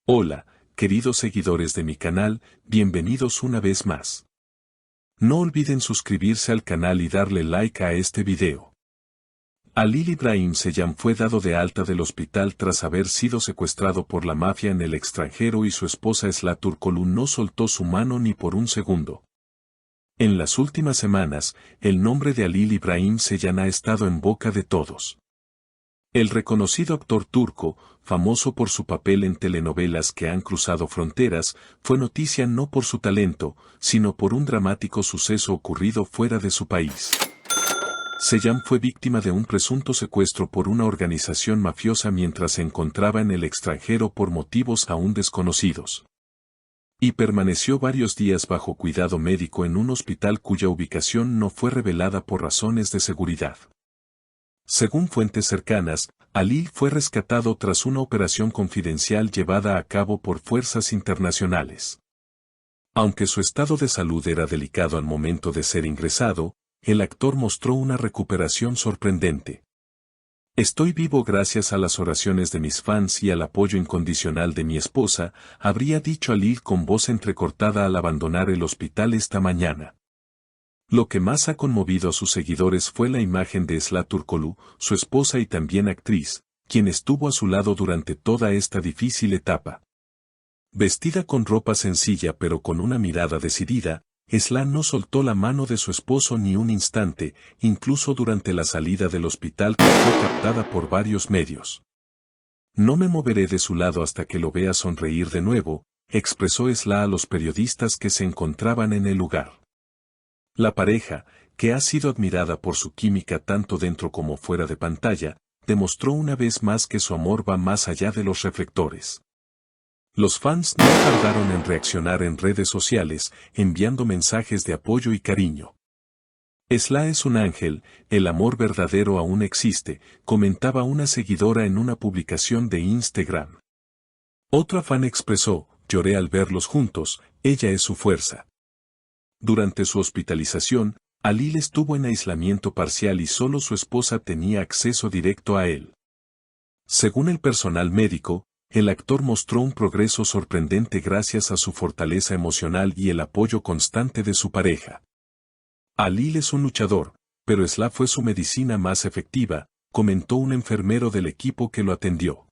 Hola, queridos seguidores de mi canal, bienvenidos una vez más. No olviden suscribirse al canal y darle like a este video. Halil Ibrahim Ceyhan fue dado de alta del hospital tras haber sido secuestrado por la mafia en el extranjero y su esposa Esla Turkoglu no soltó su mano ni por un segundo. En las últimas semanas, el nombre de Halil Ibrahim Ceyhan ha estado en boca de todos. El reconocido actor turco, famoso por su papel en telenovelas que han cruzado fronteras, fue noticia no por su talento, sino por un dramático suceso ocurrido fuera de su país. Ceyhan fue víctima de un presunto secuestro por una organización mafiosa mientras se encontraba en el extranjero por motivos aún desconocidos. Y permaneció varios días bajo cuidado médico en un hospital cuya ubicación no fue revelada por razones de seguridad. Según fuentes cercanas, Halil fue rescatado tras una operación confidencial llevada a cabo por fuerzas internacionales. Aunque su estado de salud era delicado al momento de ser ingresado, el actor mostró una recuperación sorprendente. Estoy vivo gracias a las oraciones de mis fans y al apoyo incondicional de mi esposa, habría dicho Halil con voz entrecortada al abandonar el hospital esta mañana. Lo que más ha conmovido a sus seguidores fue la imagen de Esla Turkoglu, su esposa y también actriz, quien estuvo a su lado durante toda esta difícil etapa. Vestida con ropa sencilla pero con una mirada decidida, Esla no soltó la mano de su esposo ni un instante, incluso durante la salida del hospital que fue captada por varios medios. No me moveré de su lado hasta que lo vea sonreír de nuevo, expresó Esla a los periodistas que se encontraban en el lugar. La pareja, que ha sido admirada por su química tanto dentro como fuera de pantalla, demostró una vez más que su amor va más allá de los reflectores. Los fans no tardaron en reaccionar en redes sociales, enviando mensajes de apoyo y cariño. Esla es un ángel, el amor verdadero aún existe, comentaba una seguidora en una publicación de Instagram. Otra fan expresó, lloré al verlos juntos, ella es su fuerza. Durante su hospitalización, Halil estuvo en aislamiento parcial y solo su esposa tenía acceso directo a él. Según el personal médico, el actor mostró un progreso sorprendente gracias a su fortaleza emocional y el apoyo constante de su pareja. Halil es un luchador, pero Esla fue su medicina más efectiva, comentó un enfermero del equipo que lo atendió.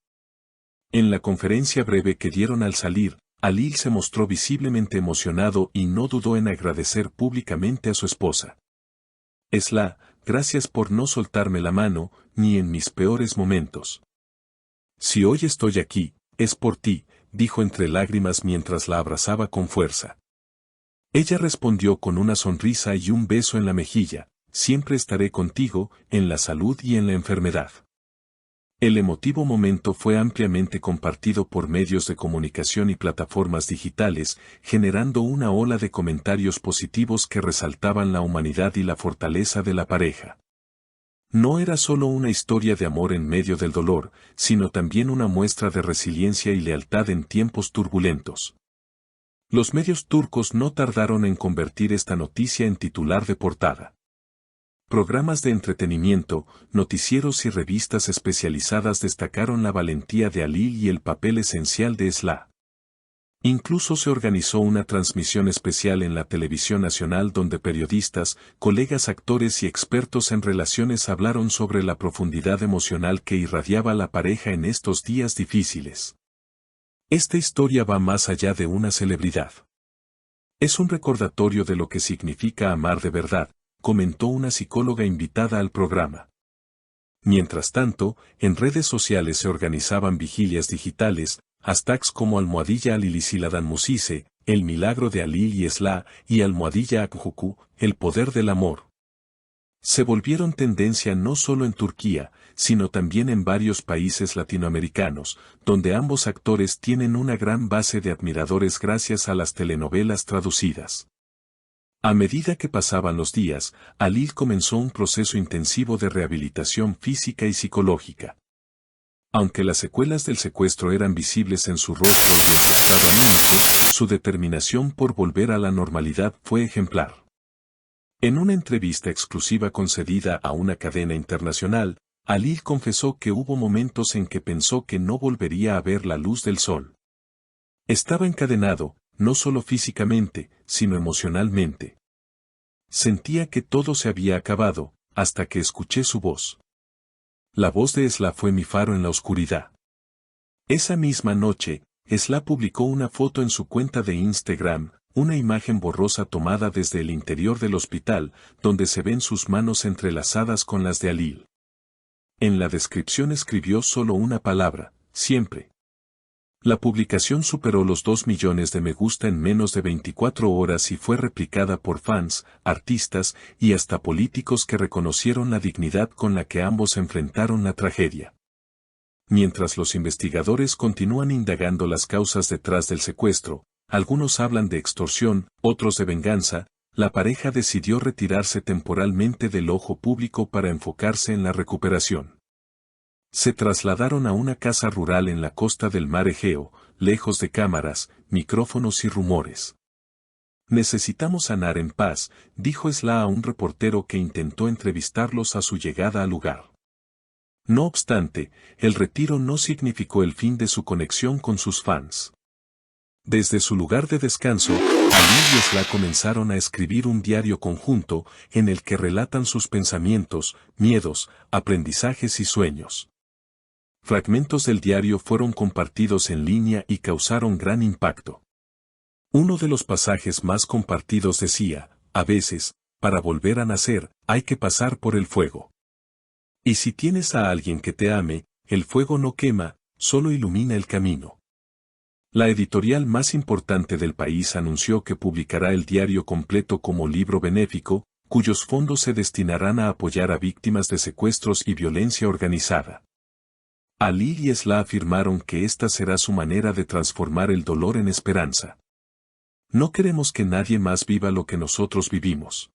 En la conferencia breve que dieron al salir, Halil se mostró visiblemente emocionado y no dudó en agradecer públicamente a su esposa. Esla, gracias por no soltarme la mano, ni en mis peores momentos. Si hoy estoy aquí, es por ti, dijo entre lágrimas mientras la abrazaba con fuerza. Ella respondió con una sonrisa y un beso en la mejilla, siempre estaré contigo, en la salud y en la enfermedad. El emotivo momento fue ampliamente compartido por medios de comunicación y plataformas digitales, generando una ola de comentarios positivos que resaltaban la humanidad y la fortaleza de la pareja. No era solo una historia de amor en medio del dolor, sino también una muestra de resiliencia y lealtad en tiempos turbulentos. Los medios turcos no tardaron en convertir esta noticia en titular de portada. Programas de entretenimiento, noticieros y revistas especializadas destacaron la valentía de Halil y el papel esencial de Esla. Incluso se organizó una transmisión especial en la televisión nacional donde periodistas, colegas actores y expertos en relaciones hablaron sobre la profundidad emocional que irradiaba la pareja en estos días difíciles. Esta historia va más allá de una celebridad. Es un recordatorio de lo que significa amar de verdad, comentó una psicóloga invitada al programa. Mientras tanto, en redes sociales se organizaban vigilias digitales, hashtags como #HalilIsiladanMusise, el milagro de Halil y Esla, y #Akjuku, el poder del amor. Se volvieron tendencia no solo en Turquía, sino también en varios países latinoamericanos, donde ambos actores tienen una gran base de admiradores gracias a las telenovelas traducidas. A medida que pasaban los días, Halil comenzó un proceso intensivo de rehabilitación física y psicológica. Aunque las secuelas del secuestro eran visibles en su rostro y en su estado anímico, su determinación por volver a la normalidad fue ejemplar. En una entrevista exclusiva concedida a una cadena internacional, Halil confesó que hubo momentos en que pensó que no volvería a ver la luz del sol. Estaba encadenado, no solo físicamente, sino emocionalmente. Sentía que todo se había acabado, hasta que escuché su voz. La voz de Esla fue mi faro en la oscuridad. Esa misma noche, Esla publicó una foto en su cuenta de Instagram, una imagen borrosa tomada desde el interior del hospital, donde se ven sus manos entrelazadas con las de Alil. En la descripción escribió solo una palabra: siempre. La publicación superó los 2 millones de me gusta en menos de 24 horas y fue replicada por fans, artistas y hasta políticos que reconocieron la dignidad con la que ambos enfrentaron la tragedia. Mientras los investigadores continúan indagando las causas detrás del secuestro, algunos hablan de extorsión, otros de venganza, la pareja decidió retirarse temporalmente del ojo público para enfocarse en la recuperación. Se trasladaron a una casa rural en la costa del mar Egeo, lejos de cámaras, micrófonos y rumores. Necesitamos sanar en paz, dijo Esla a un reportero que intentó entrevistarlos a su llegada al lugar. No obstante, el retiro no significó el fin de su conexión con sus fans. Desde su lugar de descanso, Alil y Esla comenzaron a escribir un diario conjunto en el que relatan sus pensamientos, miedos, aprendizajes y sueños. Fragmentos del diario fueron compartidos en línea y causaron gran impacto. Uno de los pasajes más compartidos decía: a veces, para volver a nacer, hay que pasar por el fuego. Y si tienes a alguien que te ame, el fuego no quema, solo ilumina el camino. La editorial más importante del país anunció que publicará el diario completo como libro benéfico, cuyos fondos se destinarán a apoyar a víctimas de secuestros y violencia organizada. Alil y Esla afirmaron que esta será su manera de transformar el dolor en esperanza. No queremos que nadie más viva lo que nosotros vivimos.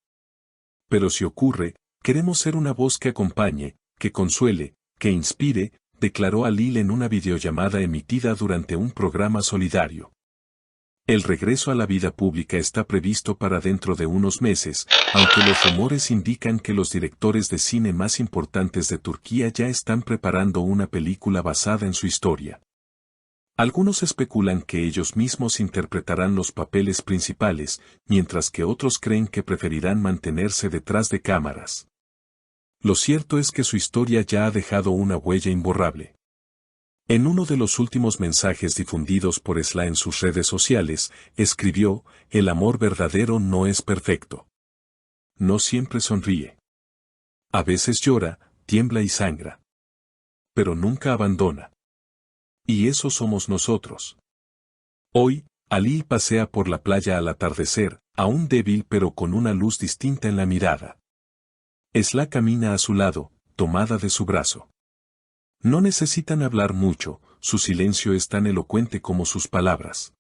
Pero si ocurre, queremos ser una voz que acompañe, que consuele, que inspire, declaró Alil en una videollamada emitida durante un programa solidario. El regreso a la vida pública está previsto para dentro de unos meses, aunque los rumores indican que los directores de cine más importantes de Turquía ya están preparando una película basada en su historia. Algunos especulan que ellos mismos interpretarán los papeles principales, mientras que otros creen que preferirán mantenerse detrás de cámaras. Lo cierto es que su historia ya ha dejado una huella imborrable. En uno de los últimos mensajes difundidos por Esla en sus redes sociales, escribió: el amor verdadero no es perfecto. No siempre sonríe. A veces llora, tiembla y sangra. Pero nunca abandona. Y eso somos nosotros. Hoy, Alil pasea por la playa al atardecer, aún débil pero con una luz distinta en la mirada. Esla camina a su lado, tomada de su brazo. No necesitan hablar mucho, su silencio es tan elocuente como sus palabras.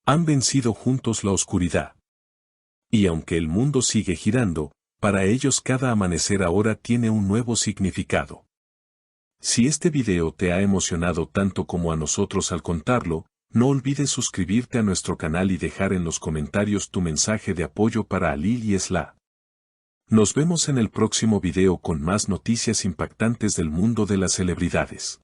Han vencido juntos la oscuridad. Y aunque el mundo sigue girando, para ellos cada amanecer ahora tiene un nuevo significado. Si este video te ha emocionado tanto como a nosotros al contarlo, no olvides suscribirte a nuestro canal y dejar en los comentarios tu mensaje de apoyo para Alil y Esla. Nos vemos en el próximo video con más noticias impactantes del mundo de las celebridades.